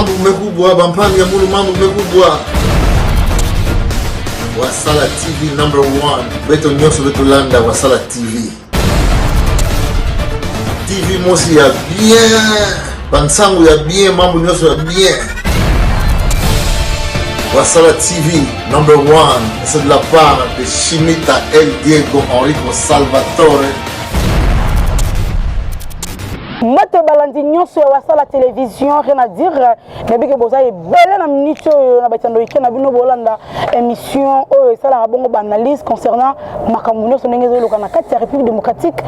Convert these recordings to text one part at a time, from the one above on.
mambo mekubwa bampani ya mulu mambo mekubwa Wasala TV #1 beto nyoso beto landa Wasala TV TV mosi ya bien bansangu ya bien mambo nyoso ya bien Wasala TV #1 c'est de la part de Chimita El Diego Enrico Salvatore Mate balandi nyonso ya Wasala télévision rien à dire mais que boza e belle na minute na batando ikena bino bolanda émission ça la bongo analyse concernant makambo nyonso ndenge ezoyoka na kati ya République démocratique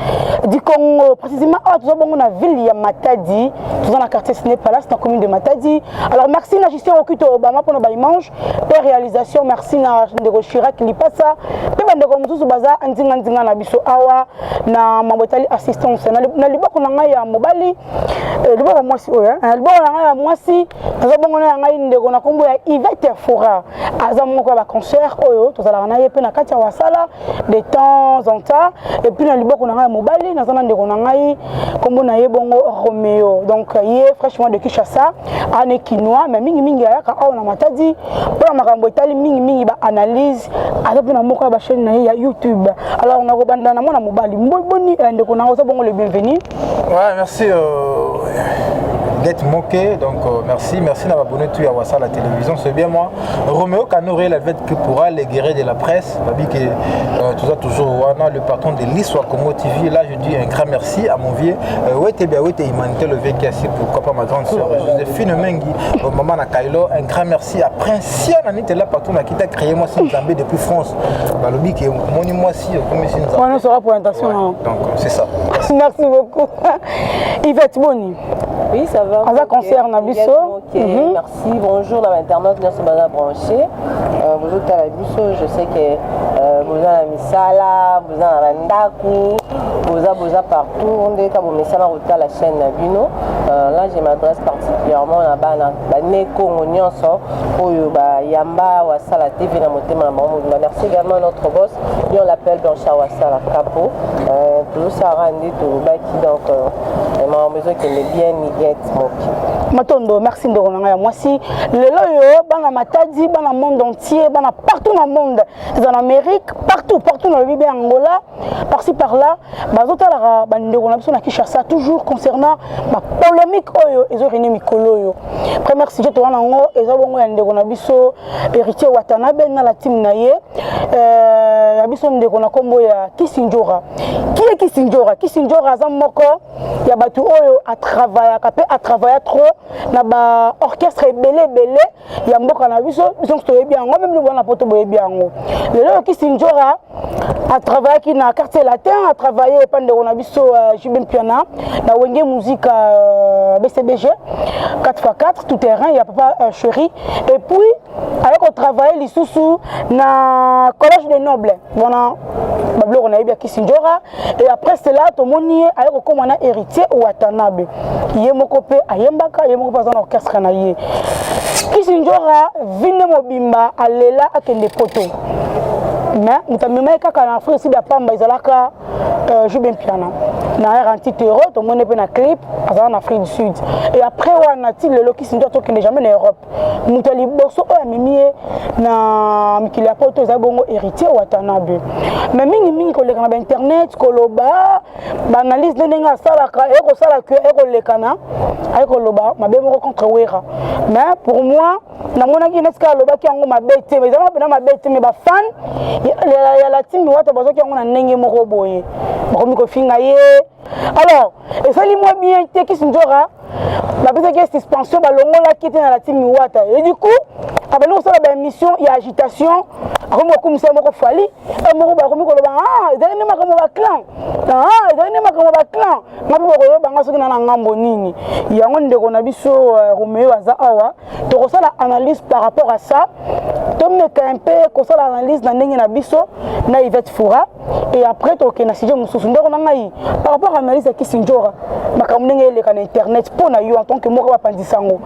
du Congo précisément tout bongo na ville ya Matadi tout dans la quartier Ciné Palace dans commune de Matadi. Alors merci na Justin Okuto Obama pour na dimanche et réalisation merci na Ndeko Chirac Lipasa pe bandeko mususu baza ndinga na biso awa na mambotali assistance na liboko na ngai ya bali liboko mwasi oya liboko na ngai ya mwasi azabongo na ngai ndeko na kombo ya Yvette Fora aza moko ya ba concert oyo tozala na ye pe na kati ya Wasala de temps en temps et puis na liboko na ngai ya mobali na zana ndeko na ngai kombo na ye bongo Romeo donc ye franchement de Kinshasa ane kinois mais mingi ayaka awa na Matadi pour makambo etali mingi ba analyse aza pe na moko ya ba chaîne na ye ya YouTube. Alors on a robanda na mona mobali mboni ndeko na ngai bongo le bienvenu. Ouais, merci d'être moqué, donc merci d'avoir abonné tout à Wasala télévision, c'est bien moi. Roméo Kanouré, la vête que pourra les guerriers de la presse, tout ça toujours le patron de l'Histoire Congo TV. Là, je dis un grand merci à mon vieux. Humanité, le vieux qui est assis, pourquoi pas ma grande soeur Joséphine Mengi, maman Nakailo. Un grand merci à Prince Yananite, là, patron qui a créé moi, c'est Zambé depuis France. Balobi qui est mon moi si, comme c'est une Zambé. On sera pour l'intention. Donc, c'est ça. Merci beaucoup. Yvette Boni. Oui, ça va. Ça concerne Nabiso. Merci. Bonjour, l'internaute, nous sommes branchés. Bonjour, Talabiso. Je sais que vous avez la Misala, vous avez la Ndaku, vous avez partout. On est comme Misala, vous avez la chaîne Nabino. Là, je m'adresse particulièrement à Neko Nyonso, Yamba, Wasala TV, merci également à notre boss. Lui, on l'appelle Blanchard Wasala Capo. Tout ça rendu tout baki donc vraiment besoin que les bien Niguette Matondo, merci de revenir moi si le loyo bana Matadi bana monde entier bana partout dans le monde en Amérique partout dans le Libye Angola par-ci par-là bazota la bande on a besoin qui cherche ça toujours concernant ma polémique oyo ezo réuni mikolo yo premier sujet to wana ngo ezo bongo ya ndeko na biso héritier Watanabe na la team na ye ya biso ndeko na kombo ya Kisinjora Kisinjora za moko ya batu oyo a travailler trop na ba orchestre belé ya mboka na biso to yebi yango même le bon poto boyebi yango lelo Kisinjora a travaillé qui na quartier latin a travaillé pendant on a biso Jibin Piana na wenge musique BCBG 4x4 tout terrain il y a papa chéri et puis avec on travaille lisusu na collège des nobles voilà bablo on a yebi Kisinjora et après cela to moni avec comme on a héritier Watanabe yemoko pe ayembaka yemoko pa dans orchestre na ye Kisinjora vine mobimba alela akende poto mais mutamema kaka na Afrique aussi da pamba izalaka Jubin Piana na air anti-terror to mone pe na clip en Afrique du Sud et après wana ti le Kisinjora to kende jamais na Europe mutali boso o amimie na mikili ya poto za bongo héritier Watanabe mais mingi ko leka na internet ko loba ba analyse ndenga salaka e ko sala que e ko lekana ay ko loba mabe moko contre wera mais pour moi na mona ki neska loba ki yango mabete mais zama pena mabete mais ba fan ya la team wata bazo ki yango na ndenge moko boye bakomi ko finga ye alors et ça li moi bien te Kisinjora la bise que suspension balongo la qui était dans la team wata et du coup avec nous ça la émission il y a agitation comme comme ça moko fali et moko ba komi ko loba ezali ne makamo ba clan ezali ne makamo ba clan ngapi ko banga soki na ngambo nini yango ndeko na biso Roméo aza awa to ko sala analyse par rapport à ça to meka un peu ko sala analyse na ndenge na biso na Yvette Fora et après to ke na sujet mususu ndeko na ngai par rapport à analyse ya Kisinjora makambo ndenge eleka na internet pour na yo en tant que moko ba pandisango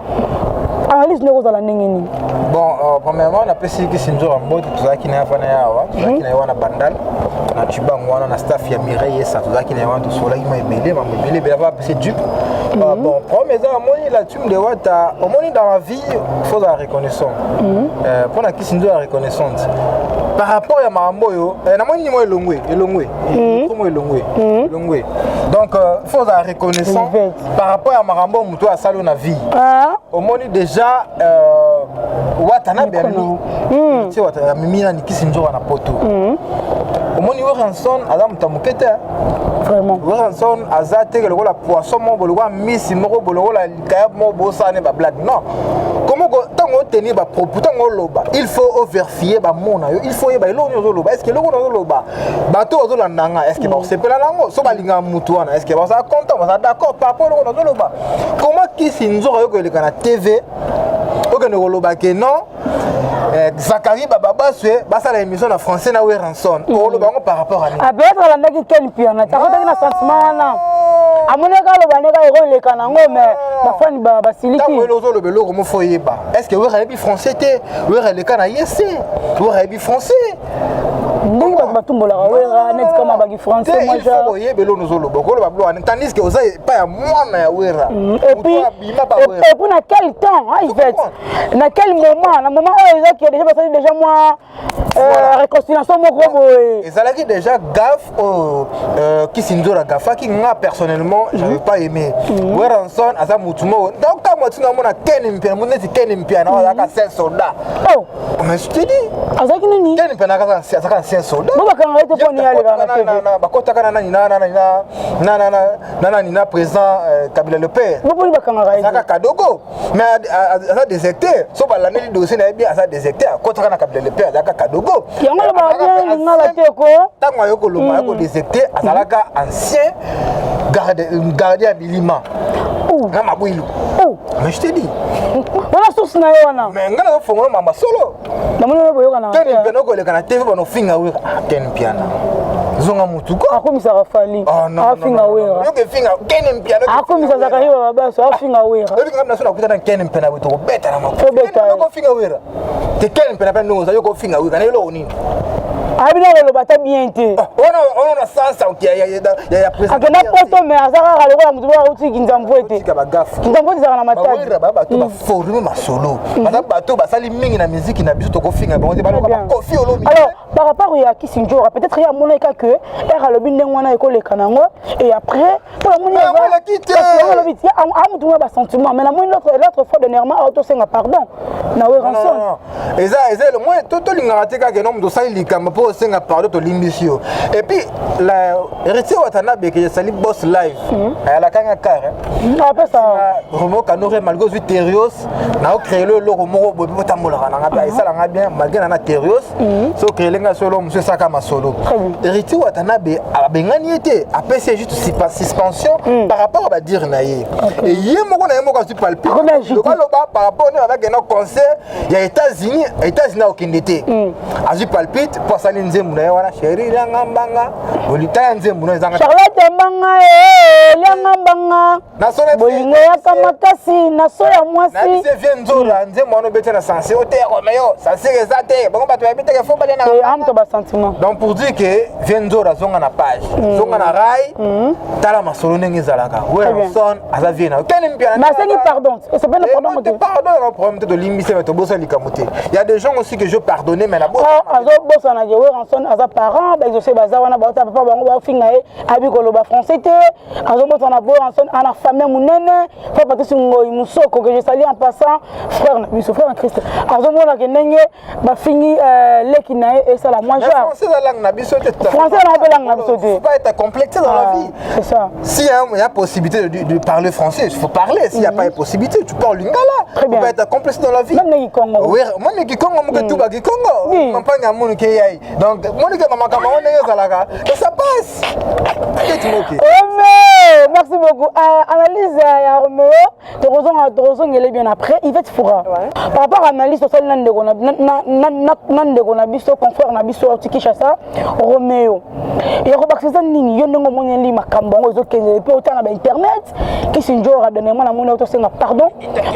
analyse ndeko za la ndenge. Bon, premièrement, on a pensé que c'est une journée en mode, tout ça qui n'est pas là, tout ça qui n'est pas bandal, na tuba ngwana na staff ya Mireille ça tout ça qui n'est pas tout cela qui m'a mêlé, ben va passer dupe. Bon, premier ça moni la tume de wata, au moni dans la vie, faut la reconnaissance. Pour la question de la reconnaissance. Par rapport à Marambo yo, na moni moi elongwe. Donc faut la reconnaissance par rapport à Marambo muto a salo na vie. Au moni déjà watana biami. Tu vois ta mimina ni kisinjo na poto. Au moni Ranson adam tamukete. Vraiment. Ranson azate le la poisson mo bolo wa miss mo bolo la kayab mo bosa ne ba blague. Non. Comment tango tenir ba propos tango loba. Il faut vérifier ba mona yo. Il faut ba lo nyo loba. Est-ce que lo nyo loba? Bato zo la nanga. Est-ce que ba se pela nango? So ba linga mutu wana. Est-ce que ba ça content? Ba d'accord par rapport lo nyo loba. Comment kisinjo yo ko le kana TV? Oke ne loba ke non. Zachary Bababa c'est la émission en français na Ranson. Par rapport à a peut-être la ndaki ken piana ta ko na sentiment na amoneka lo baneka ero le kanango mais ba fani ba basiliki ta lo zo lo belo ko mo foyeba est-ce que we rebi français te we le kana yese we rebi français ndingi ba tumbola wera net kama ba français moi ja faut yebelo no zo lo bokolo ba blo tandis que oza pas ya mwana ya wera et puis et pour na quel temps en fait na quel moment na moment où qui a déjà passé déjà moi réconciliation mon gros et ça là qui déjà gaffe qui s'indora gafa qui nga personnellement j'avais pas aimé Ranson asa mutumo donc quand moi tu na mona kenimpe mon neti kenimpe na wala ka 5 soldats oh mais je te dis azaki nini kenimpe na ka 5 soldats bo bakanga ete poni yale kana TV bakota kana na présent Kabila le père bo poni bakanga ete saka kadogo mais asa déserté so balane li dossier na bien asa déserté kota kana Kabila le père asa kadogo yango ba bien ngala teko tango yoko loma yoko déserté azalaka ancien gardien Bilima na mabwilu mais je te dis wana source na yo wana mais ngana zo fongola mama solo na mwana boyoka na teni peno ko le kana TV bono finga we teni piana zonga mutuko akomisa rafali afinga wera yoke finga teni piano akomisa Zakari baba so afinga wera yoke ngam na sona kutana teni pena we to beta na mako beta ko finga wera te teni pena pena no yoko finga we kana yelo nini abina lo bata bien te ona sasa ya president akena poto mais azaka kalokola mutu ba uti kinzambo ete kinzambo ete na matadi wera baba to ba former masolo bana bato basali mingi na musique na biso to ko finga bango ba kofi olomi alors par rapport à Kissinger peut-être il y a mon cas que era lobi ndengwana ekole kanango et après pour la moni va quitter lobi ti amutu ba sentiment mais la moni l'autre fois dernièrement auto senga pardon na Ranson eza le moins to lingara te ka ke no mutu sali likamba po senga pardon to limbisio et puis la héritier Watanabe que sali boss live la kanga kare après ça Romo Kanore malgré Terios na créé le Romo bobo tambola na ngaba ça la bien malgré na Terios so créé lenga solo monsieur Saka masolo héritier Watanabe abengani était apesi juste suspension par rapport à dire naie et yemo na yemo ka su palpite le par rapport avec un concert il y a États-Unis au Kindete azu palpite pour salir nzembu na wana chéri langa mbanga bolita nzembu na zanga Charlotte mbanga langa mbanga bolingo ya kamakasi na so ya mwasi na bise vient nzora nzembu ono bete na sensé hôtel Romeo ça c'est exacté bon bato babita ke fo bale na amto ba sentiment donc pour dire que vient nzora zonga na page zonga na rai tala masolo ndenge zalaka Ranson aza vie na keni mpia mais c'est pardon c'est pas pardon le problème de limiter mais to bossa likamuté il y a des gens aussi que je pardonner mais la bossa azo bossa na Ranson aza parent ba exaucer baza wana ba papa bango ba finga e abi koloba français te azo bossa na Ranson ana famille munene fa patisi ngoi musoko que je salue en passant frère na biso frère en Christ azo mona ke ndenge ba fini leki na e ça la moi genre français la langue na biso te français na langue na biso te faut pas être complexé dans la vie c'est ça si il y a possibilité de parler français il faut parler s'il y a pas de possibilité tu parles lingala très bien faut pas être complexé dans la vie même les Congo oui même les Congo mo ke tuba ki Congo mampanga munu ke yai donc monu ke mama kama on est zalaka ça passe oh mais merci beaucoup. Analyse ya Romeo, Torozon est bien après, il va te fourra. Par rapport à analyse sociale, Nandego na biso, confrère na biso, Tikishasa, Romeo. Et Robaxisa Nini, Yonongo Moneli Makambongo, Zokele, puis autant na internet, qui s'injure à donner moi la monnaie auto pardon,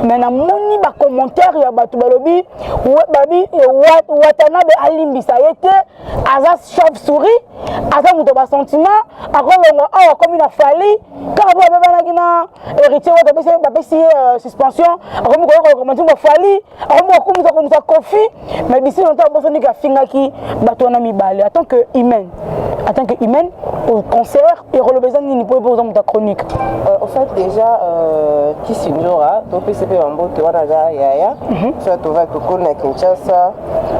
mais na moni ba commentaire ya batu balobi, babi Watanabe Alimbi ça y était, Aza chauve-souris, Aza muto ba sentiment, akolongo awa comme une fali, car bo beba na héritier wa bapesi suspension, akomi ko commenter ba fali, akomi ko musa kofi, mais d'ici longtemps bo soni ka finga ki batu na mibale, en tant que humaine, au concert, et relevez ni pour poser ta chronique. En fait, déjà, qui s'ignorera, donc PCP Mambo, tu vois, Yaya, soit tu vas Koko na Kinshasa,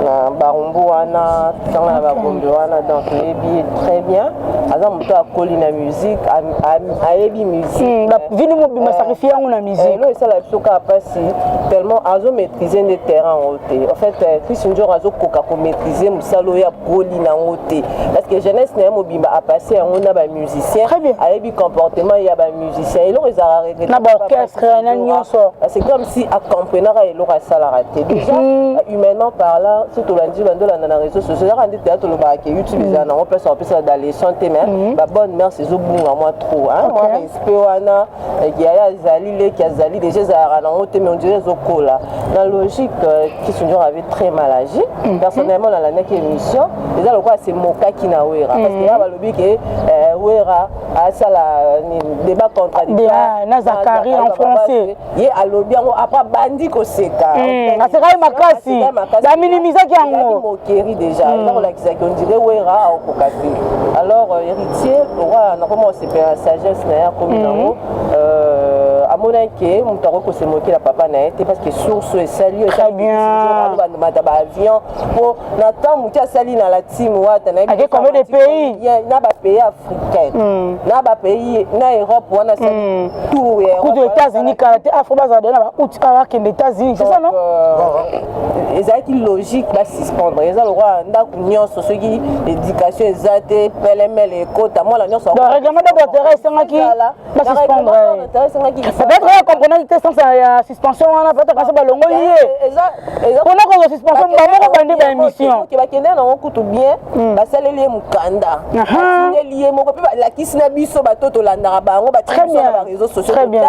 na Barumbuana, na Babumbuana, donc les billets très bien. Azam muto akoli na musique, ayebi musique. Vini mo bima sacrifier na musique. Là, ça la soka passi tellement azo maîtriser des terrains en hauteur. En fait, Chris Njor azo koka ko maîtriser musalo ya koli na hauteur. Parce que jeunesse na mobimba a passé on a ba musicien, ayebi comportement ya ba musicien. Ils ont arrêté na orchestre na nyonso. C'est comme si accompagner et l'aura ça la raté. Déjà humainement parlant, surtout lundi bandola na réseaux sociaux, là on théâtre le bar qui YouTube ils on peut sortir dans les santé mais ba bonne mère c'est zo bunga moi trop hein. Moi respect wana Yaya Zali les qui Zali déjà za na on mais on dirait zo kola. La logique qui sont avait très mal agi. Personnellement dans la neck émission, déjà le quoi c'est Moka qui na wera parce que là ba lobi que wera a ça la débat contradictoire na Zakari en français. Yé a lobi après bandi ko seka. Na seka makasi. La minimiser qui en moquerie déjà. Là on l'a dit qu'on dirait wera au kokati. Alors héritier, on a commencé par la sagesse na comme nango à mon inquiet, mon tarot se moquer la papa n'a été parce que source et salut très bien. Avion pour n'attend moutia sali dans la team ou avec combien de pays? N'a pas pays africain, n'a pas pays, n'a Europe ou n'a tout coup de États-Unis, Canada, Afro-Bazar, les États-Unis, c'est ça non? Les acquis logiques va suspendre. Les a le droit d'union sur ceux qui l'éducation exatée, PLML et côte à moi la nuance. Le règlement d'intérêt c'est qui va suspendre. Peut-être qu'on comprend que c'est suspension, on a peut-être que c'est longo lié. On a que suspension, on va prendre des émissions. Qui va qu'il y ait un coup tout bien, bah ça les lié mukanda. C'est lié mon copie la kisna biso bato to landara ba on va très bien réseaux sociaux. Très bien.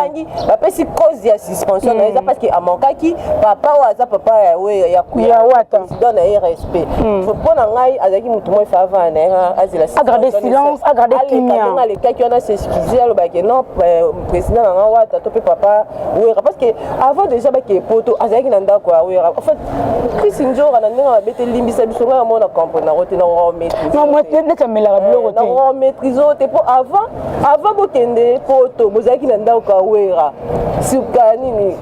Bah parce que cause ya suspension parce que à mon cas qui papa ou aza papa ouais ya wata donne un respect. Faut prendre ngai azaki mutu moi fa avant na azila garder silence, garder timia. Les cas qui on a s'excuser alors bah que non président na wata to papa ouais parce que avant déjà bah que poto azaki nanda quoi ouais en fait Chris Njor na ndinga bete limbisa biso nga mona comprendre na rote na maîtrise. Non moi tu me la bloquer. Na maîtrise te pour avant bokende poto bozaki nanda kwa wera. Sukani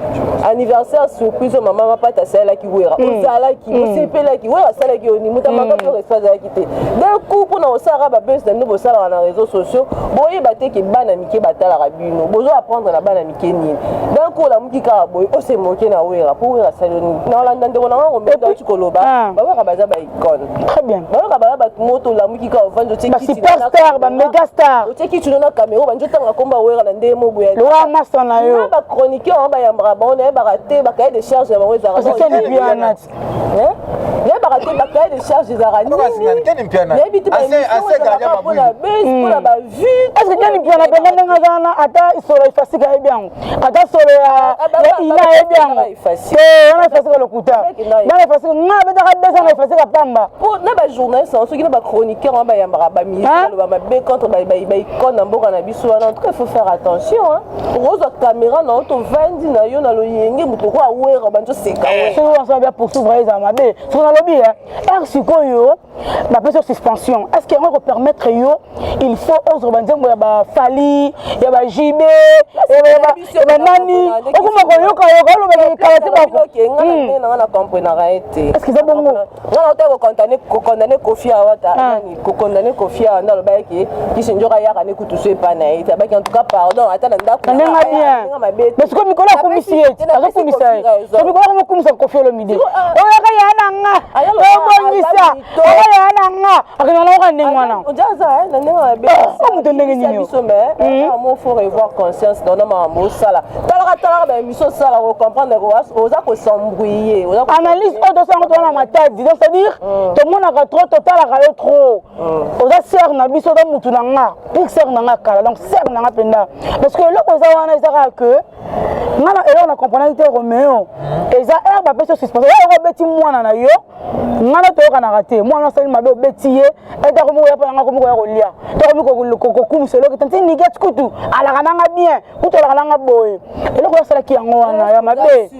anniversaire surprise maman pata sala ki wera. Osala ki osepela ki wera sala ki oni mutamaka to espace za kité. D'un coup pour na osara ba bus de nouveau sala na réseaux sociaux, boye baté ki bana mike batala rabino. Bozo apprendre na bana mike ni. D'un coup la muki ka boye o se moquer na wera pour wera sala ni. Na la ndande na on met dans chikoloba. Ba wera baza ba icône. Très bien. Ba wera ba moto la muki ka vendre teki. Ba superstar, ba méga star. Teki tu na caméra ba njotanga komba wera na ndemo boye. Le wa master na yo. Ba chroniqueur on ba yambra ba on est baraté ba cahier de charge ba weza. C'est quel pianat? Les baratés bataille de charge des araignées. Est-ce que quelqu'un qui a bien ata solo ifasika bien ata solo ina bien on a ifasika le kuta na ifasika na beta ka desa na ifasika pamba pour na ba journaliste ceux qui na ba chroniqueur on ba yambara ba ministre ba be contre ba icône na mboka na biso en tout cas il faut faire attention hein rose caméra na auto vandi na yo na lo yenge muto kwa wera banjo seka c'est on va bien poursuivre les amabe sur na lobby hein sikoyo na peut suspension est-ce qu'on va permettre yo il faut aux urbanisme ya ba fali ya ba JB ya ba nani okuma ko yoka lo ba kalati ba ko na comprendre été est-ce que c'est bon non on condamner Kofi Awata nani ko condamner Kofi Awata lo ba ki sinjoka ya kana kutuso pa na été ba en tout cas pardon ata na ndako mais ce que Nicolas commissaire azo commissaire ce Nicolas commissaire Kofi le midi o ya ka ya nanga obongisa okoyana nga akenanaoka ndenge wana faut revoir conscience dans makambo osala talaka bamiso osala ocomprendre oza kosembrouiller analyse oyo tosango tona matadi donc c'est-à-dire tomonaka trop totalaka yo trop oza ser na biso oza mutu na nga mpe ser na nga kala donc ser na nga mpenza parce que eloko eza wana ezaka ke nga na eloko na comprendre te Roméo eza ere bapesi yo suspension oyo obeti mwana na yo nga na toyokanaka te mwana osali mabe obeti ye etako moko ya mpo nanga komoko ya kolia tokomi kokumisa eloko tanti niget kutu alaka nanga bien kutu alaka nanga boye eloko osalaki yango wana ya mabe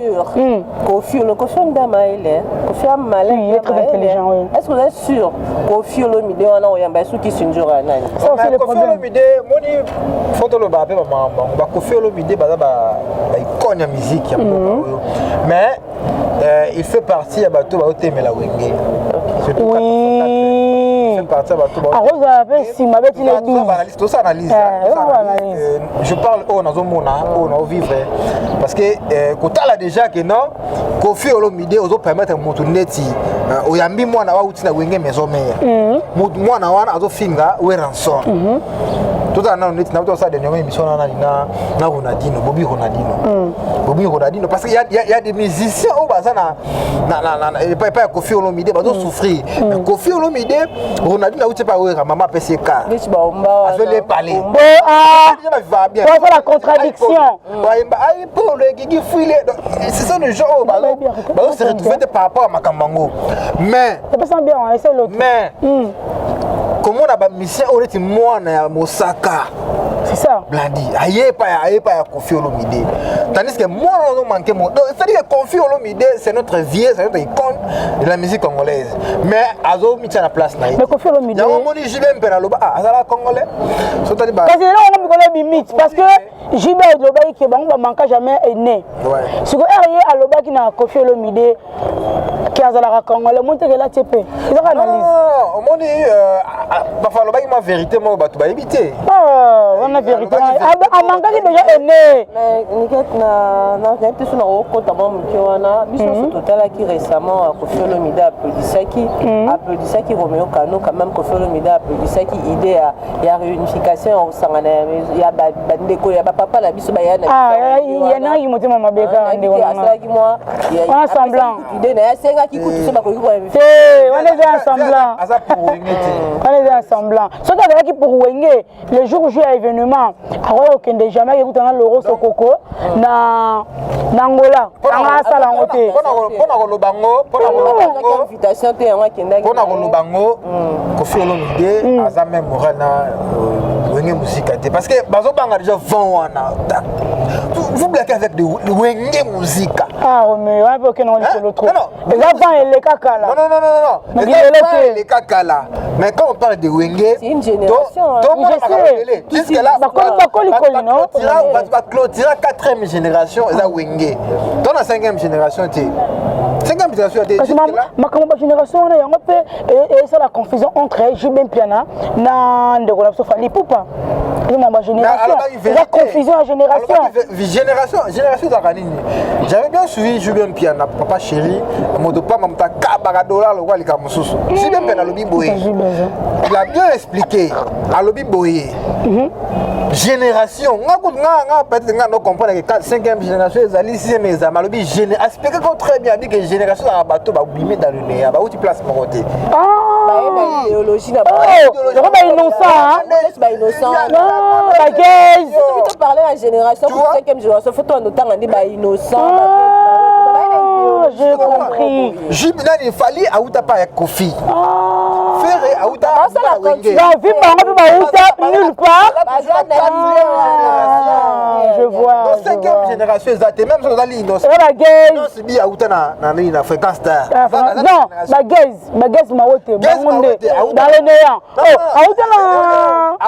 Kofi Ndama Kofi Malin, il est très intelligent, oui. Est-ce que vous êtes sûr Kofi Olomide on a oyamba sou ki sinjora nani? Ça c'est le problème. Kofi Olomide moni photo lo ba pe ba Kofi Olomide ba icône ya musique ya mboka. Mais il fait partie ya bato ba otemela wenge. Oui. Il fait partie ya bato ba. Arose avec si ma bête les billes. Tout ça analyse. Je parle au nazomona, au na vivre parce que kotala déjà que non Kofi Olomide ozo permettre mutu neti oyambi mwana wa utina wenge maison mère mwana wana azo finga we ransom tout à l'heure neti na to ça dernièrement émission na Ronaldinho Bobby Ronaldinho parce qu'il y a des musiciens au bazana pas Kofi Olomide bazo souffrir mais Kofi Olomide Ronaldinho uti pas we maman PCK a fait les parler bien c'est la contradiction pour le gigi fouiller c'est ça le genre bazo se retrouver par rapport à Makambango mais comment on a ba mission on est mwana ya Mosaka c'est ça blandi aye pas ya Kofi Olomide tandis que moi on manque mon c'est-à-dire que Kofi Olomide c'est notre vieux c'est notre icône de la musique congolaise mais azo mis à la place na mais Kofi Olomide ya moni JB Mpena loba azala congolais so tali ba parce que là on me limite parce que JB loba qui bango ba manka jamais est né si ko RIE aloba ki na Kofi Olomide qui azala congolais monte que la TP ils ont analyse non moni ba fa loba ki ma vérité mo ba to ba éviter on a vérité a manka qui déjà est né mais niket na peut sur na kota bon mkiwana biso total qui récemment Kofi Olomide applaudissaki Roméo Kano quand même Kofi Olomide applaudissaki idée ya réunification au sangana ya bandeko ya papa la biso ba yana ya na yi motema mabeka ndeko on a semblant idée na senga ki kutu se ba ko inviter on est semblant asa pour wengete on est semblant so ta ki pour wenge le jour où j'ai événement aroyo kende jamais ekutana loro sokoko na Angola anga sala ngote pona ko lobango invitation te yango kenda pona ko lobango Kofi Olomide aza même moral na wenge musique parce que bazo banga déjà vent wana vous blaguez avec de wenge musique mais on peut que non le trop et là vent et les kakala non les kakala mais quand on parle de wenge c'est une génération jusque là va clôturer 4e génération eza wenge dans la 5e génération tu 5e génération de ma génération on a yango pe et c'est la confusion entre JB Mpena na ndeko na Sofali Poupa ma génération la confusion à génération d'Aranini j'avais bien suivi JB Mpena papa chéri moto pas mamta kabara dollar le wali kamususu JB Mpena lobi boye il a bien expliqué à lobi boye génération nga peut-être nga no comprendre que 5e génération ezali 6e ezama lobi expliquer très bien dit que génération à bateau ba bimé dans le nez ba outi place mon côté idéologie na ba innocent ba gays tu parler à génération 5e génération faut on autant dit ba innocent j'ai compris Jibna il fallait à outa pas Kofi faire à outa la vie ba nulle part je vois dans 5e génération exactement même ça dans innocent ba gays non c'est bien à outa na fréquence star non ba gays ma wote bangonde dans le néant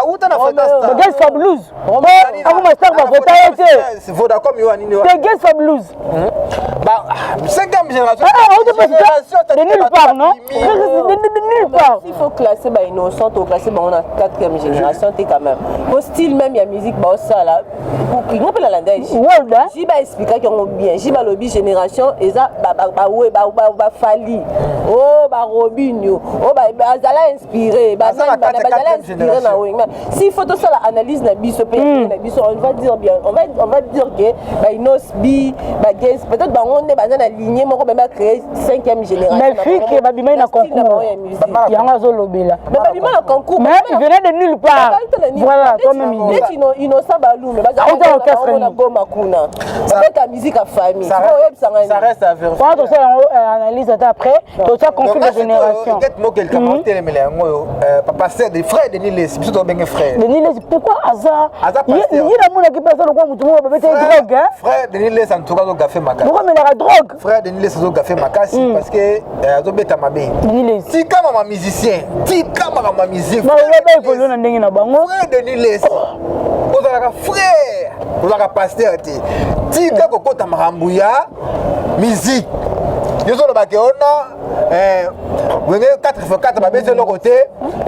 outa na fréquence star ba gays fabulous ako ma star ba vota été c'est Vodacom yo anini ba gays fabulous bah 5e génération de nulle part non de nulle part s'il faut classer bah innocent ou classer bah on a 4e génération t'es quand même au style même il y a musique bah ça là qui on peut la langue j'ai bah expliquer qu'on bien j'ai bah lobby génération et ça bah ouais bah Fali oh bah Robinho oh bah zala inspiré bah zala inspiré na oui s'il faut tout ça l'analyse na biso on va dire bien on va dire que bah inosbi bah peut-être bah on est bah dans la lignée mon bah créer 5e génération mais fille bah bima na concours yanga zo lobela mais bah bima na concours mais il venait de nulle part voilà toi même idée innocent balou mais bah on a goma kuna avec la musique à famille ça reste à vérifier quand on fait analyse après tu as conflit de génération peut-être moi quelqu'un papa c'est des frères de Niles surtout bien frère de Niles pourquoi hasard il y a mon qui passe le quoi mutu mo bébé drogue hein frère de Niles en tout cas do café makasi pourquoi mais la drogue frère de Niles do café makasi parce que azo beta mabe Niles si kama ma musicien si kama ma musique non il va évoluer na ndenge na bango frère de Niles ozalaka frère ozalaka pasteur te si kako kota makambu ya musique yozo lo bakeona wenge 4x4 babese le côté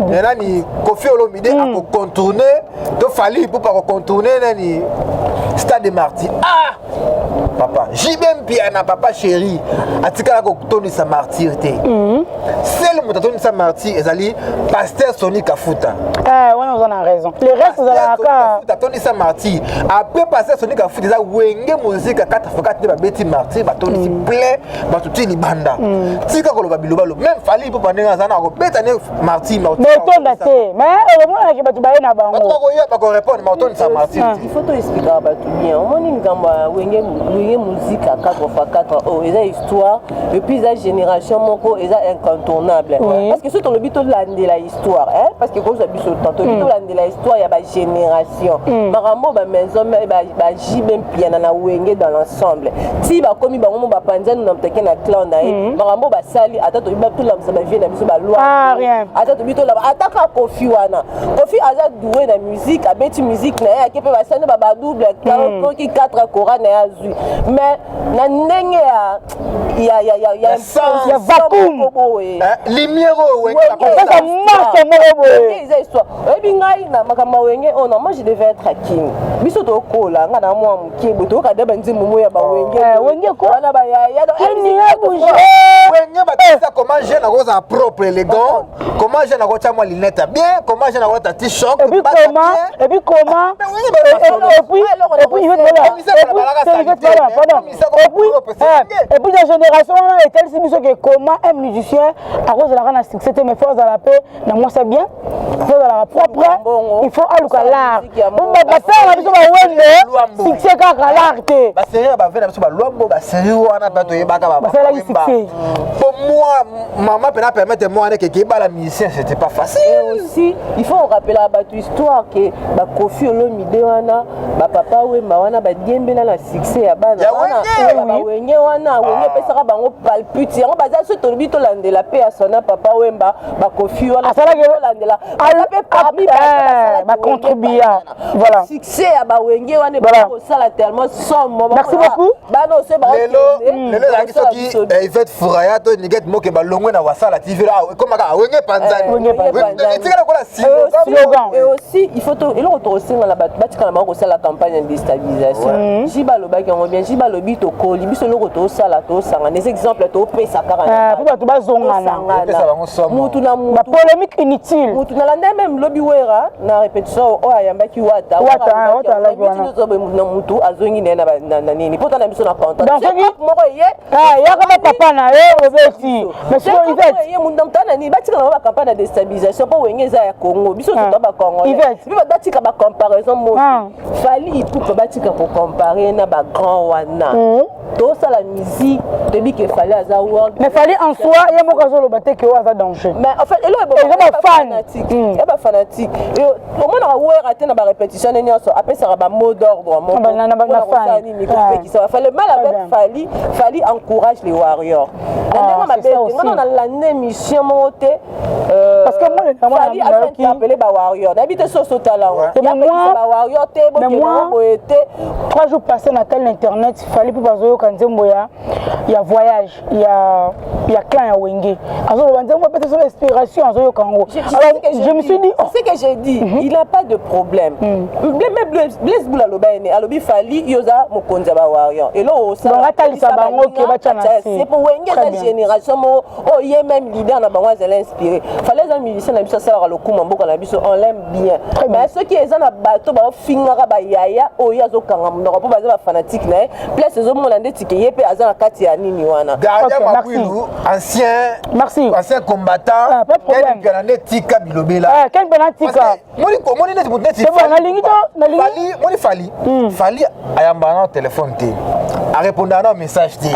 nani Kofi Olomide a contourner to Fali pour pas contourner nani Stade Martyrs papa j'aime bien na papa chéri atika ko toni sa martyr te seul moto toni sa martyr ezali pasteur Sony Kafuta ouais on a raison les restes de la ka toni sa martyr après pasteur Sony Kafuta za wenge musique 4x4 te babeti martyr ba toni si plein ba tuti libanda tika ko loba biloba même Fali pour pandenga zana ko beta ne martyr mais ton daté mais au moins ki batu baye na bango ba ko répondre ma toni sa martyr il faut to expliquer ba tout bien on moni ngamba wenge musique à 4x4 oh ils ont histoire et puis la génération moko ils ont incontournable parce que surtout le but de la histoire hein parce que comme ça biso tantôt de la histoire il y a ba génération marambo ba maison ba jibem piana na wenge dans l'ensemble si ba komi ba mo ba panzana na mteke na clan na marambo ba sali atato ba tout la ba vie na biso ba loi atato bito la ataka Kofi wana Kofi aza doué na musique abeti musique na ya kepe ba sane ba double qui 4 Coran na azui mais na ndenge ya vacuum lumière wenge ça marche mo boye ils histoire et bi ngai na makama wenge oh non moi je devais être king biso to kola nga na moi mukie boto ka deba nzimu mo ya ba wenge ko na ba ya ni ya bouger wenge ba ça comment j'ai na cosa propre élégant comment j'ai na cosa moi lunette bien comment j'ai na cosa t-shirt et puis comment et puis il veut et puis la génération est telle si que comment un musicien à cause de la rana succès mais faut à la paix na moi c'est bien faut à la propre il faut aluka l'art on va faire la biso ba wende succès ka l'art te ba série ba vena biso ba luambo ba série wana bato yebaka ba c'est la succès pour moi maman peut permettre moi que ba la musicien c'était pas facile et aussi il faut rappeler la bato histoire que ba Kofi Olomide wana ba papa wemba wana ba diembela na succès ya bana wana wenge wana wenge pesaka bango palpite yango baza so tolobi tolandela pe ya sona papa wemba ba Kofi wana tolandela alape parmi ba contribuer voilà succès ya ba wenge wana ba sala tellement somme merci beaucoup bano se ba lelo la kiso ki Yvette Fouraya to niget moke ba longwe na wasala TV là comme ka wenge panzani tika ko la et aussi il faut to elo to aussi na ba batika na ko sala campagne de déstabilisation jiba lo ba ki on bien jiba lo bi to ko libiso lo to sala to sanga des exemples to pesa 40 pour bato bazongana mutu na mutu ba polémique inutile mutu na landa même lobi wera na répétition o ayambaki wata la wana na mutu azongi na nini pota na biso na contact donc moko ye ya ka papa na ye obeti mais so Yvette ye mundu mtana ni batika na ba campagne de déstabilisation po wenge za ya Congo biso to ba Congo Yvette bi batika ba comparaison mo Fali tout batika ko comparer na ba grand wana to ça la musique depuis que Fali aza world mais Fali en soi il y a mon cas le battre que aza danger mais en fait elo fanatique et ba fanatique et au moins na wera te na ba répétition ni nyonso après ça ba mot d'ordre mon na fan qui ça fait le mal avec Fali encourage les warriors on a la émission monté parce que moi Fali a appelé ba warrior d'habitude sur ce talent mais moi ba warrior te bon que 3 jours passés na tel internet Fali pour bazo ka nzembo ya voyage ya clan ya wenge azo ba nzembo peut-être sur inspiration azo kango alors je me suis dit c'est ce que j'ai dit il n'a pas de problème Blaise Boula lobane alobi Fali yoza mokonza ba warrior et là ça donc atalisa bango ke ba tchana c'est pour wenge la génération mo oh yé même leader na bango zela inspiré fallait un musicien na biso sala le coup mboka na biso on l'aime bien mais ceux qui sont na bateau ba fingaka ba yaya oya zo kanga mnoko po baza ba fanatique na place zo mo lande tikeye pe azana kati ya nini wana Gardien Makwilu ancien combattant quel penalty tika bilobela quel penalty tika moni net mutnet c'est bon na lingi moni Fali ayamba na téléphone te a répondre à un message te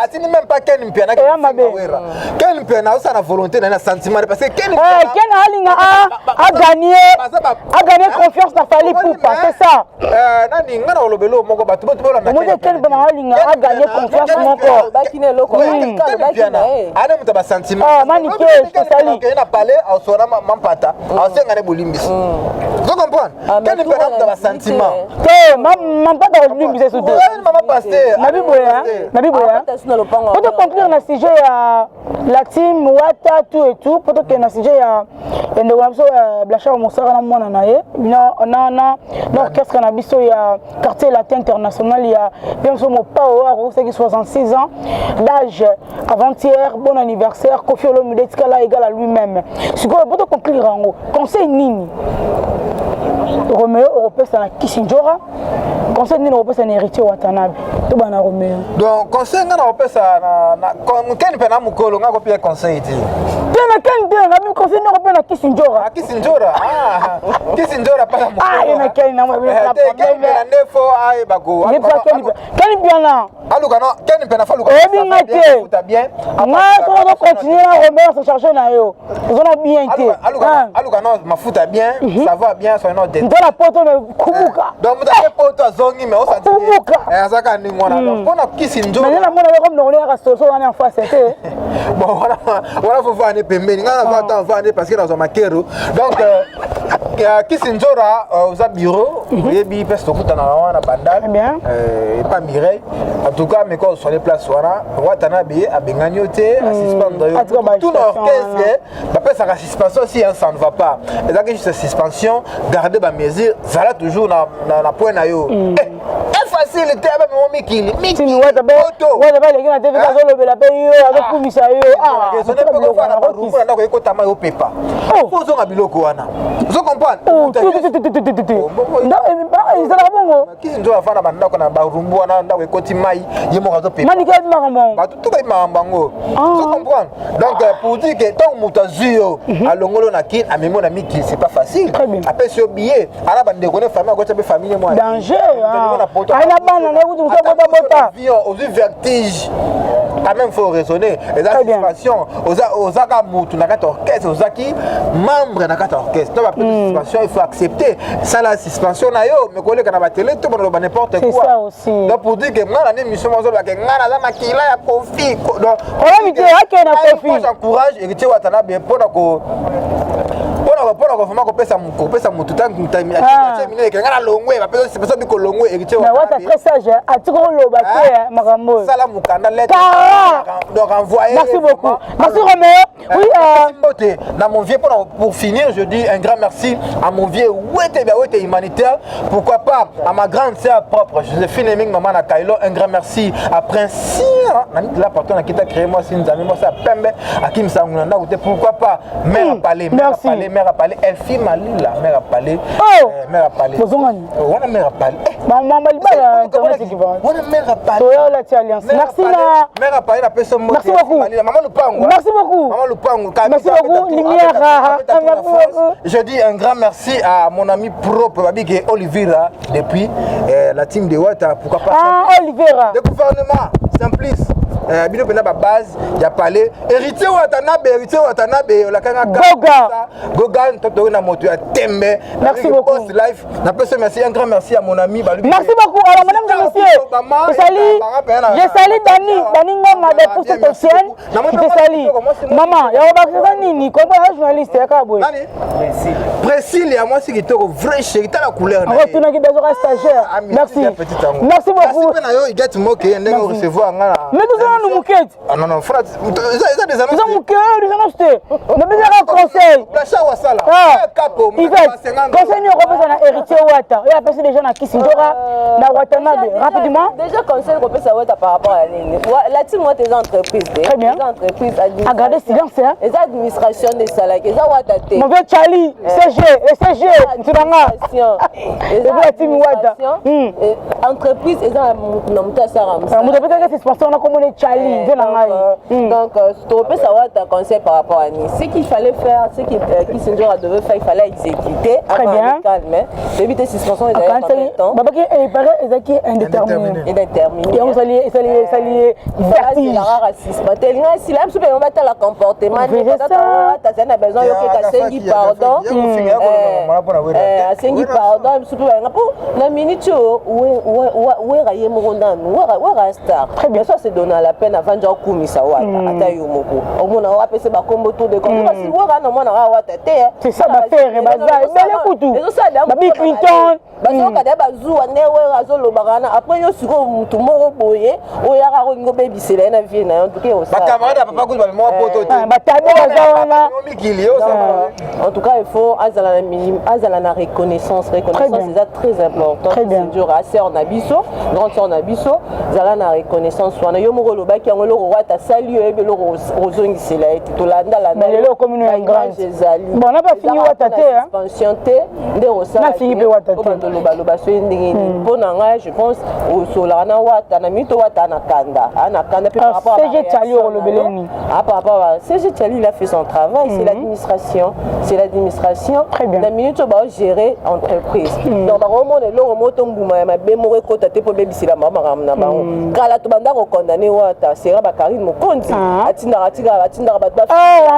atini même pas Ken Mpiana Ken Mpiana ça na volonté na sentiment parce que Ken Alinga a gagné confiance na Fali Poupa c'est ça nani ngana olobelo moko batu bola na Ken Alinga a gagné confiance moko bakine loko bakine ana muta ba sentiment mani ke Sali na parler au sona mampata au sengane bolimbisi vous comprenez Ken Mpiana muta ba sentiment te mampata bolimbisi soute maman pasteur nabiboya pour te conclure na sujet ya la team Wata tout et tout pour te na sujet ya ndeko na biso Blachard Moussara na mwana na ye na orchestre na biso ya quartier latin international ya bien sûr mon power c'est qui 66 ans d'âge avant-hier bon anniversaire Kofi Olomide Tikala égal à lui-même ce que pour te conclure en conseil nini Roméo européen na Kisinjora conseil nini européen na héritier Watanabe to bana Roméo donc conseil ngana européen na Ken Pena mukolo ngako pia conseil ti tena Ken Pena na conseil européen na Kisinjora Kisinjora pala mukolo na Ken na Ken Pena nefo ai bako Ken Pena aluka no Ken Pena faluka futa bien nga to continuer à Roméo se chercher na yo zona bien te aluka no mafuta bien ça va bien son nom de la poto me kubuka donc mutake poto zongi me osati azaka ni ngona donc pona Kisinjora mais na mona comme no ka solution en face c'était bon voilà faut voir ne pembeni ngana va temps voir parce que dans un makero donc Kisinjora aux bureau yebi pesto kutana wana bandal et pas Mireille en tout cas mais quand sur les places wana Watanabe abenganyote suspendre tout l'orchestre ba pesa la suspension si ça ne va pas et donc juste suspension garder ba mesure ça là toujours na point na yo facile te ba mo mikili Watanabe les gars TV ka zo lobela pe yo avec kumisa yo so ne peut pas na rumba na ko ekotama yo pepa faut zo ngabilo wana vous comprenez ils ont bon Kisinjora fana banda ko na ba rumbu wana ndako ekoti mai yemo ka zo pepa mani ka makambo ba tout ka mambango vous comprenez donc pour dire que tant mutazuyo alongolo na kin amemo na miki c'est pas facile après ce billet ala bande ko ne famille ko tebe famille moi danger ana bana na kutu bota aux vertige quand même faut raisonner les participations aux aka mutu na kata orchestre aux aki membre na kata orchestre donc la participation il faut accepter ça la suspension na yo mais collègue na ba télé tout bon n'importe quoi ça aussi donc pour dire que moi la émission moi ba que ngana za makila ya Kofi donc on mite akena Kofi j'encourage héritier Watanabe pour ko kopesa mutu tangu mtamia mine ngana longwe ba pesa pesa biko longwe héritier Watanabe mais Wata très sage atiko loba te makambo sala mukanda lettre donc envoyer merci beaucoup merci Roméo oui dans mon vieux pour finir je dis un grand merci à mon vieux Wete humanitaire pourquoi pas à ma grande sœur propre Joséphine Eming maman na Kailo un grand merci à Prince la partenaire qui t'a créé moi c'est nzami moi ça pembe akim sangunda pourquoi pas mère a parlé elle fit malila mère a parlé mère a parlé on mère a parlé maman balibala internet qui va on mère a parlé la alliance merci na mère a parlé la personne merci beaucoup maman Lupango merci beaucoup maman Lupango merci beaucoup lumière je dis un grand merci à mon ami propre Babike Olivera depuis la team de Wata pourquoi pas Olivera le gouvernement Simplice bino pena ba base ya palais héritier Watanabe la kanga Goga toto na moto ya tembe. Merci beaucoup. Post life na personne merci un grand merci à mon ami Balubi. Merci beaucoup. Alors madame et messieurs, je salue Dani Ngoma de pour cette chaîne. Je salue maman, ya ba nini ko ba journaliste ya kabwe. Précile ya moi c'est qui toko vrai chéri ta la couleur na. On tuna ki besoin stagiaire. Merci. Merci beaucoup. Merci na yo il get moqué ndenge recevoir ngala. Mais nous allons nous moquer. Ah non frère, ça des annonces. Nous allons moquer, nous allons acheter. On a besoin d'un conseil. Placha wasala. Capo. Conseil nous représente un héritier Wata. Il y a passé des gens à Kisindora, na Watanabe. Rapidement. Déjà conseil représente Wata par rapport à l'île. La team moi tes entreprises. Très bien. Les entreprises à garder silence hein. Les administrations des salariés, les Wata té. Mauvais Charlie, CG, les CG, Ntunanga. Les team Wata. Entreprise et ça n'amta saram. Vous avez peut-être que sponsor on a comme Charlie, donc tu peux savoir ta conseil par rapport à Nice. Ce qu'il fallait faire, ce qui Sindora devait faire, il fallait exécuter avant de calmer, d'éviter suspension et d'ailleurs en même temps. Il paraît qu'il est indéterminé. Indéterminé. Et on s'allie vertige. La racisme. Si là, je peux mettre la comportement. Tu as besoin de Sengi pardon. Sengi pardon. La minute où est Raye Morondan, où est Star. Très bien, ça c'est donné à la peine avant de couper ça. Atayomoko. Au moins, on va passer par combo tour de combo. Si vous avez un moment à Watate, c'est ça, ma fère, et Babi Clinton. Après, il y a tout le monde boyé. Il y a un baby, c'est la vie. En tout cas, il faut la reconnaissance. Reconnaissance, c'est très important. Très bien. C'est en abisso, grande sœur en abisso. La reconnaissance. Il y a un roi qui a un roi qui a salué le rosong ici là. Mais le commune est grande. Bon, on n'a pas fini Watate. Je pense au Solana Wata, Namito Wata, Nakanda. CG Tchali au Lobeleni. Par rapport à CG Tchali, il a fait son travail, c'est l'administration. C'est l'administration. Très bien. La minute où on gérer entreprise. Donc, on est là, on est là, on est pour baby, c'est la maman. Quand la tobanda condamné Wata, c'est Rabakari Mokondi. En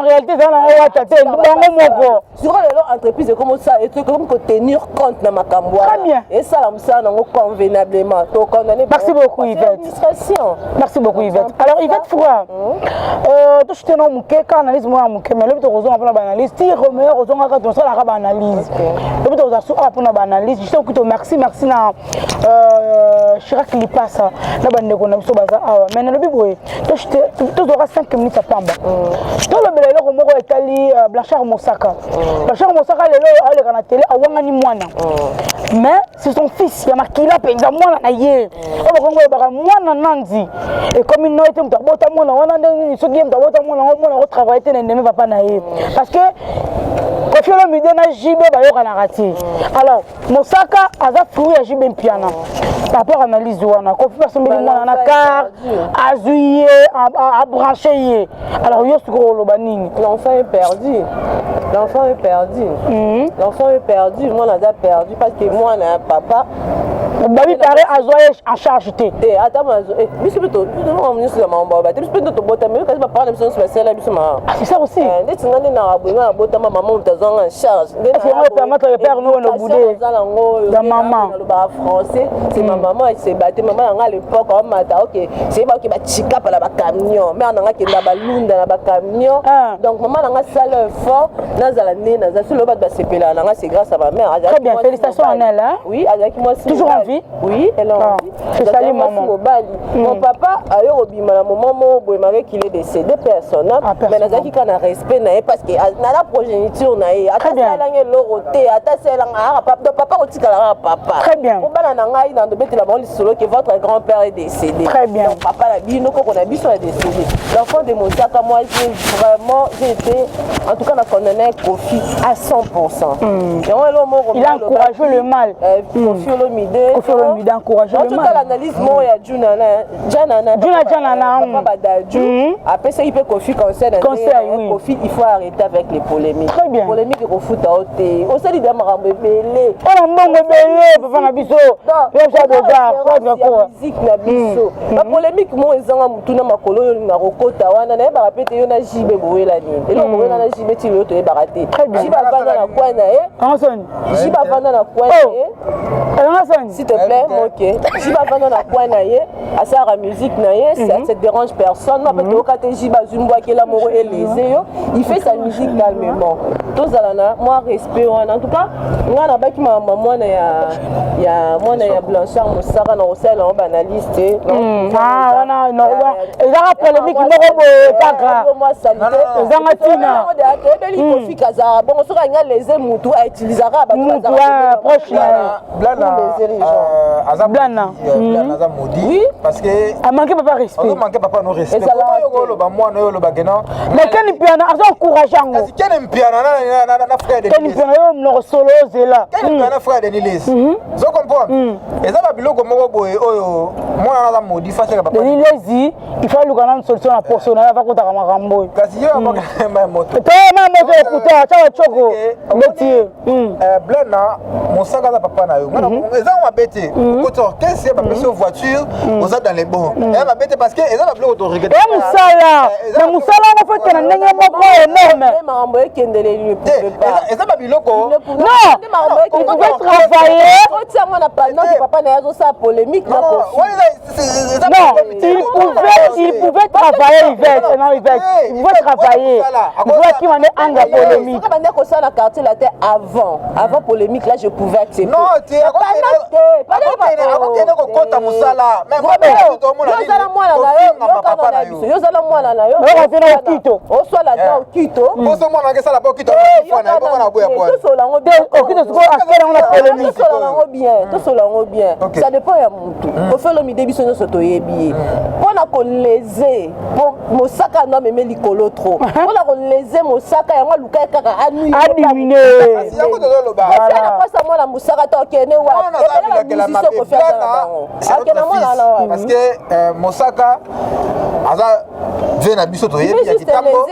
réalité, c'est un Watate. Sur l'entreprise, comment ça, et comme tenir compte de ma camboire. Très bien. Et ça, convenablement. Merci beaucoup, Yvette. Merci beaucoup, Yvette. Alors, Yvette Foua, tu sais, on a analyse, moi, mais le but de la analyse, si Romeo, on a la analyse. Le but de la analyse, je sais que merci, na Chirac Lipasa, la bande de Gonabso Baza. Mais le but, tu auras 5 minutes à Pamba. Dans le bel Romeo est allé Blanchard Mosaka. Blanchard Mosaka, il est à la télé, à Wangani Moana. Mais c'est son fils, il y a marqué là, il y a moi na ye. Moi nandi. Et comme il n'a été m'tabota moi na wana ndeni so game m'tabota moi na travailler te n'aime papa na ye. Parce que quand tu le midi na jibe ba yo kana rati. Alors Mosaka aza fruit ya jibe mpiana. Par rapport à analyse wana, quand personne me dit moi na car azuye a branché. Alors yo siko lobanini. L'enfant est perdu. L'enfant est perdu. L'enfant est perdu, moi on a perdu parce que moi on a un papa. Babi paraît à Zoé en charge. Attends, mais c'est plutôt. C'est ça aussi. C'est ma maman, elle s'est battue. Maman, à l'époque, c'est pas qui va chica par la camion. Mais on a qui la balloune dans la camion. Donc, maman, on a salle fort. C'est grâce à ma mère. Très bien, félicitations à elle. Oui, avec moi, toujours en vie. Oui, elle est en vie. Je salue maman. Mon papa a eu au moment où il est décédé, personne. Mais il a dit qu'on a respect parce que dans la progéniture, on a très bien. Très bien. Votre grand-père est décédé. Très bien. Donc, papa a dit qu'on a vu sur le décédé. L'enfant de Mosaka, moi, j'ai été, en tout cas, on a condamné Kofi à 100%. Il a encouragé le mal. Kofi Olomide, Olomide. Kofi Olomide encourager le mal. L'analyse moi ya Junana papa Badaju. Après ça il peut Kofi conseil Kofi il faut arrêter avec les polémiques. Très bien. Polémiques au foot à ôter. On s'est dit de m'arranger belé. On a mbongo belé papa na biso. Yo ça de musique na biso. La polémique moi ezanga mutuna makolo na rokota wana na ba répéter yo na jibe boyela ni. Et le boyela na jibe ti yo to e baraté. Jibe bana na kwa na e. Anson. Jibe bana na kwa e. S'il te plaît, ok. Jibe bana na kwa na e. Asa la musique na e, ça te dérange personne. Ma peut okate jibe zumbo ki la moro élysée yo. Il fait sa musique calmement. Tous alana moi respect en tout cas, moi na ba ki mama moi na ya moi na ya Blanchard Moussara na osel en banaliste. Ah non non. Et ça polémique moko boye kaka. Moi salité. Ezanga tina. Il faut kaza. Bon so ka nga les mutu a utilisera ba kaza. Proche na Blana. Blana. Blana modi. Oui. Parce que a manqué papa respect. On manqué papa no respect. Comment yo ba moi no yo ba gena. Mais quel piano a encourageant. Kasi quel piano na frère de. Quel piano yo no solo zela. Quel piano frère de Nilis. Zo comprendre. Et ça ba biloko moko boye oyo moi na modi face ka papa. Nilis il faut lukana une solution à personnel va kota kama rambo. Kasi yo ba moto. To ma moto écouter cha choko. Métier. Blana mon sac à papa na yo. Eza on bête. Côté orchestre ba personne voiture, on ça dans les bons. Et ba bête parce que eza ba biloko to regretter. Et musala. Mais musala on fait que ndenge moko énorme. Mambo ekendele lui peut pas. Eza ba biloko. Non. On pouvait travailler. Quand moi na pas non papa na yazo ça polémique na non, il pouvait travailler Yvette. Non, Yvette. Il pouvait travailler. Il pouvait qu'il m'en ait un de polémique. Quand on est ça la quartier la terre avant polémique là je pouvais accepter. Non, tu es pas de musala. Mais moi tout le monde a dit. Yo zala mwana na yo. On va au Quito. O soit là dans Quito. Pour ce monde on sala pas Quito. Tout cela on bien. Ça dépend ya mutu. Au fait le midi biso no soto yebi. Pona ko léser. Pour mosaka no meme likolo trop. Pona ko léser mosaka ya luka kaka anu. Adiminé. Si yako to loba. Voilà pas ça moi la mosaka to kene wa. Parce que mosaka aza vient na biso to yebi ya kitambo.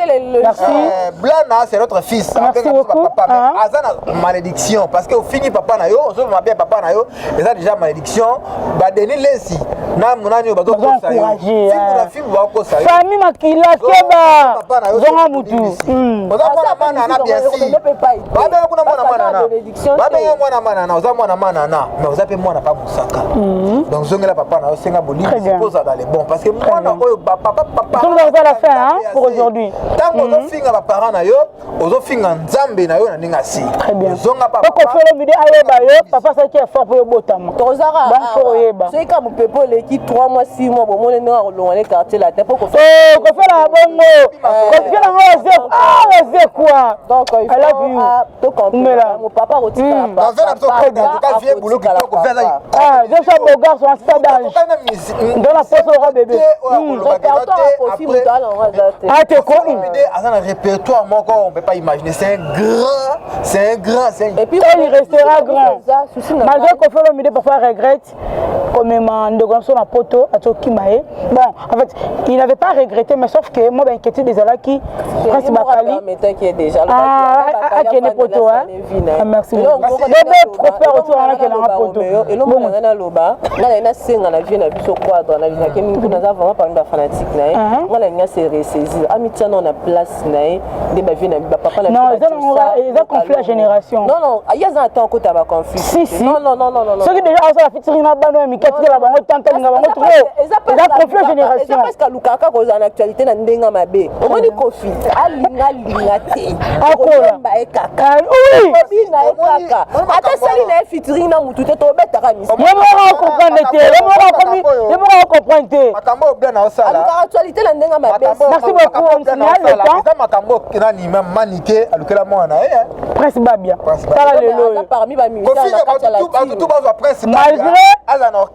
Blana c'est notre fils. Merci beaucoup. Aza na malédiction parce que au fini papa na yo, on va bien papa na yo, eza déjà malédiction. Ba deni lesi na munani ba to kosa yo. Si kuna film ba kosa yo. Famille makila keba. Zonga mutu. Oza mwana na bien si. Ba be kuna mwana na. Ba be mwana mana na, oza mwana mana na. Mais oza pe mwana pa musaka. Donc zongela papa na yo senga boli pose dans les bons parce que mwana oyo papa. Donc on va la fin hein pour aujourd'hui. Tant ozo finga ba parents na yo, ozo finga nzambe na yo na ninga si. Très bien. Zonga papa. Ko fait le midi ayeba yo, papa ça qui est fort pour botama. Tozara. C'est comme pepo les qui 3 mois 6 mois bon mon na longa les quartier la tête pour ko fait. Ko fait la bongo. Ko fait la ngose. Ah, c'est quoi? Donc il faut to comprendre. Mon papa retire la papa. Quand vieux boulot qui peut faire ça. Ah, je suis beau garçon en stade d'âge. Dans la poche au bébé. Ah, t'es con. Un répertoire on peut pas imaginer, c'est un grand. Et puis il restera grand. Malgré qu'on fait le midi parfois regrette comme de grand son à poto à Tokimae. Bon, en fait, il n'avait pas regretté mais sauf que moi ben inquiété des ala qui presque Bakali. Qui est déjà ah qui est poto hein. Merci. Bébé préfère autour là que dans poto. Et non on a loba. Là il a singa na vie na biso quadre na vie que nous avons vraiment parmi ba fanatique na. Là il a se ressaisir. Amitia on a place na de ba vie na papa na. Non, ils ont conflit la génération. Non, il y a un temps que tu as conflit. Si. Non. Ceux qui déjà ont la featuring na bano mi ketike la bango tantali na bango trop. Ils ont conflit la génération. C'est parce que Lukaka cause en actualité na ndenga mabe. On dit conflit. Alinga te. Akola. Oui. Na ekaka. Ata sali na featuring na mutu te to beta ka misi. Yemo comprendre te. Yemo comprendre te. Makambo bien na osala. En actualité na ndenga mabe. Merci beaucoup. On signale le temps. Ça makambo na ni même maniqué alukela mwana Prince Babia. Tala lelo. Parmi ba musiciens tout bazwa Prince Babia. Malgré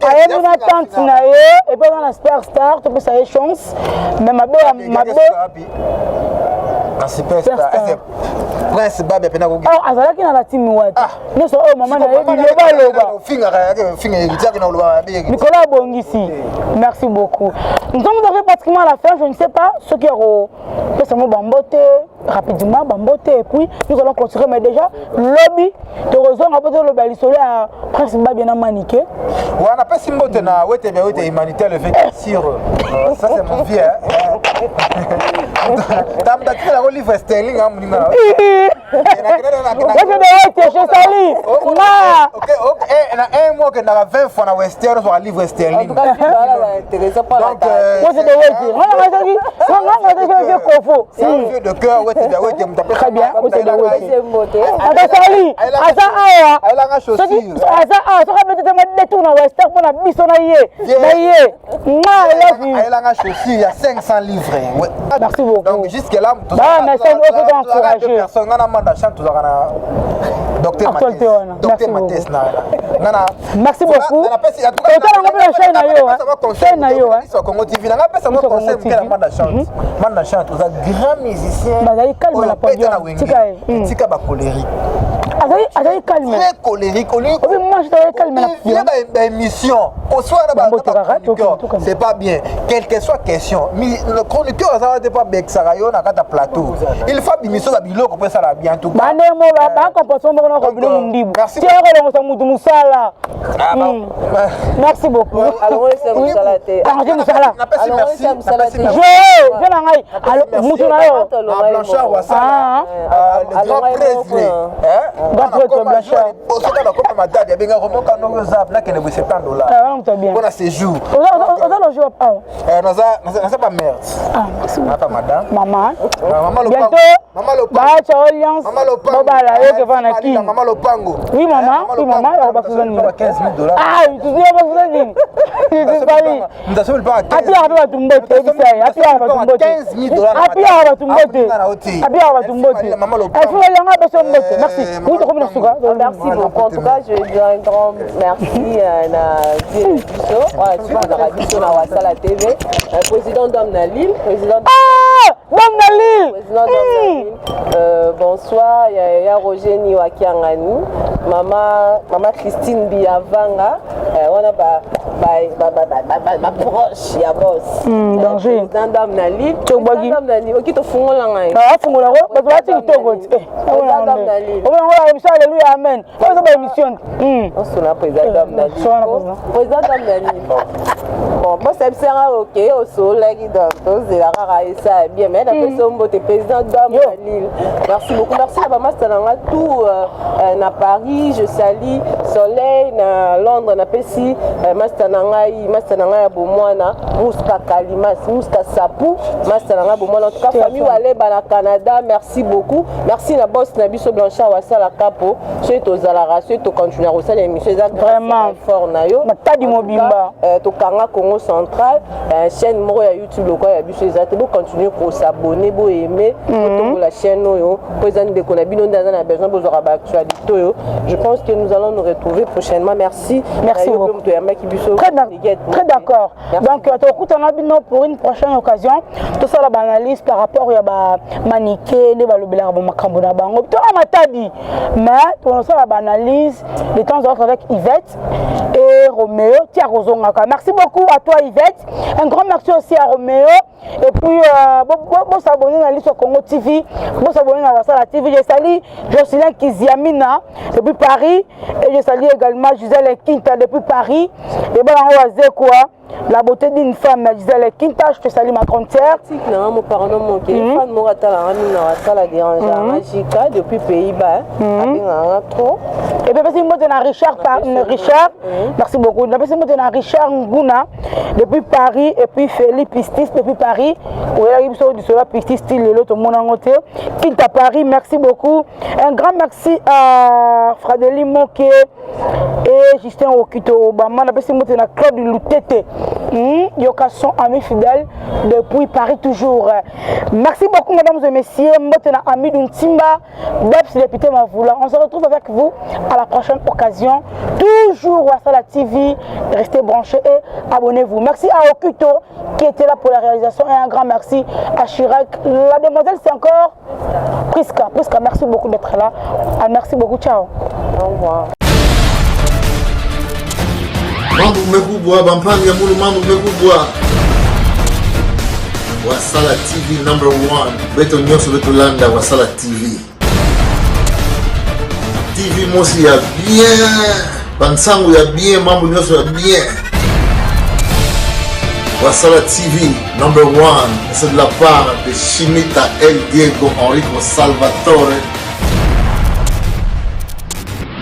ayemi na tante na ye et puis on a star to peut ça chance mais mabe Prince Babe pena ko. Ah, azalaki na la team wati. Neso o mama na yebi loba. Nicolas Bongisi. Merci beaucoup. Nous sommes arrivés pratiquement à la fin, je ne sais pas ce qui est seulement bambote rapidement bambote et puis nous allons continuer mais déjà lobby de raison on va peut le balisole à Prince Babe bien maniqué. Ouais, on a pas si mbote na wete humanitaire le fait sur ça c'est mon vieux. Tam da kila livre sterling am ni na. Un mois que dans 20 fois dans Western sur un livre sterling. Donc c'est un vieux de cœur ouais très bien il y a 500 livres. Merci beaucoup. Donc jusque là Docteur Mathès. Merci beaucoup. C'est pas bien. Quelle que soit question, le chroniqueur n'a pas Bexarayo na kata plateau. Il faut bimission à bilo pour ça la bien tout. Merci beaucoup. Maman. Bientôt. Maman Lopango. Oui maman. Oui maman. $15 000. Ah, tu dis pas besoin. Merci beaucoup. En tout cas, je dis un grand merci à la TV, président Damnalil, bonsoir, il y a Roger Niwakiangani, maman Christine Biavanga, on a ma proche, il y a boss. Danger. Président Damnalil, qui te font la main. Amen. Président Damnalil. Bon, moi c'est ok, au soleil, c'est la rare et ça bien, mais d'après son mot, président Damnalil. Merci beaucoup, merci à maman, c'est tout à Paris, je salue Soleil, à Londres, à Pessi, Mastanangai, Bomwana, Mouska Kalimas, Mouska Sapou, Mastananga Bomwana, en tout cas, famille Walé, Bana Canada, merci beaucoup. Merci la boss Nabiso Blanchard, Wassala Capo, c'est aux Alara, c'est au continuer au salaire, monsieur Zach, vraiment fort Nayo, Matadi Mobimba, Tokanga Congo Central, chaîne Moro à YouTube, le quoi, il y a monsieur Zach, vous continuez pour s'abonner, vous aimer, la chaîne, président de Konabino, dans un besoin, vous aurez actualité. Je pense que nous allons nous retrouver prochainement. Merci. Merci beaucoup. Très d'accord. Donc, pour une prochaine occasion, tout ça, la analyse par rapport à maniqué, les balobélas, mais tout ça, la analyse de temps en temps avec Yvette et Roméo. Merci beaucoup à toi, Yvette. Un grand merci aussi à Roméo. Et puis, vous s'abonner à l'Isle Congo TV, vous s'abonner à la TV. Je salue Jocelyn Kiziamina depuis Paris. Et je salue également Gisèle Quinta depuis Paris. Et bien, on va dire quoi? La beauté d'une femme, Gisèle Quinta, je te salue ma frontière. Depuis Pays-Bas. Et puis, Richard, merci beaucoup. Richard Nguna depuis Paris. Et puis, Philippe Pistis depuis Paris. Quinta Paris, merci beaucoup. Un grand merci à Fradeli Moké et Justin Okito Obama. Claude Loutete Yokason, ami fidèle, depuis Paris toujours. Merci beaucoup, mesdames et messieurs. Maintenant, ami d'Untimba, Debs, député Mavoula. On se retrouve avec vous à la prochaine occasion. Toujours Wassala TV. Restez branchés et abonnez-vous. Merci à Okuto qui était là pour la réalisation et un grand merci à Chirac. La demoiselle, c'est encore Priska. Priska, merci beaucoup d'être là. Merci beaucoup. Ciao. Au revoir. Mambo mmekubwa bampani ya mulu mambo mmekubwa Wassala TV number 1 beto nyonso beto landa Wassala TV TV mosi ya bien bansangu ya bien mambo nyonso ya bien Wassala TV number 1 c'est de la part de Chimita El Diego Enrico Salvatore